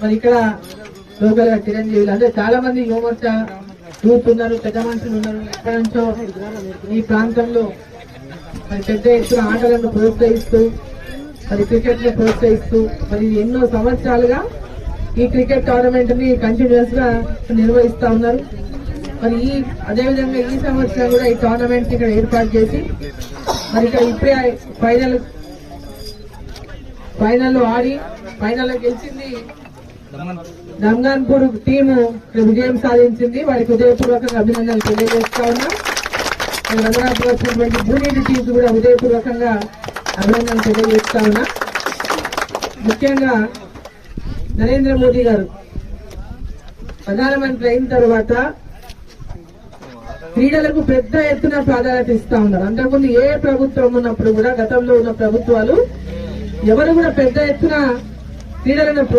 మరి ఇక్కడ లోకల్ గా చిరంజీవులు అంటే చాలా మంది యువమోర్చా యూత్ ఉన్నారు, పెద్ద మనుషులు ఉన్నారు. ఎక్కడి నుంచో ఈ ప్రాంతంలో మరి పెద్ద ఎత్తున ఆటలను ప్రోత్సహిస్తూ మరి క్రికెట్ ని ప్రోత్సహిస్తూ మరి ఎన్నో సంవత్సరాలుగా ఈ క్రికెట్ టోర్నమెంట్ ని కంటిన్యూస్ గా నిర్వహిస్తా ఉన్నారు. మరి అదేవిధంగా ఈ సంవత్సరం కూడా ఈ టోర్నమెంట్ ఇక్కడ ఏర్పాటు చేసి మరి ఇక్కడ ఇప్పుడే ఫైనల్లో ఆడి ఫైనల్లో గెలిచింది దంగాన్పూర్ టీము విజయం సాధించింది. వారికి హృదయపూర్వకంగా అభినందనలు తెలియజేస్తా ఉన్నాం. రంగనాథ్ వచ్చినటువంటి భూనీటి టీమ్స్ కూడా హృదయపూర్వకంగా అభినందనలు తెలియజేస్తా ఉన్నా. ముఖ్యంగా నరేంద్ర మోదీ గారు ప్రధానమంత్రి అయిన తర్వాత క్రీడలకు పెద్ద ఎత్తున ప్రాధాన్యత ఇస్తా ఉన్నారు. అంతకుముందు ఏ ప్రభుత్వం ఉన్నప్పుడు కూడా గతంలో ఉన్న ప్రభుత్వాలు ఎవరు కూడా పెద్ద ఎత్తున క్రీడలను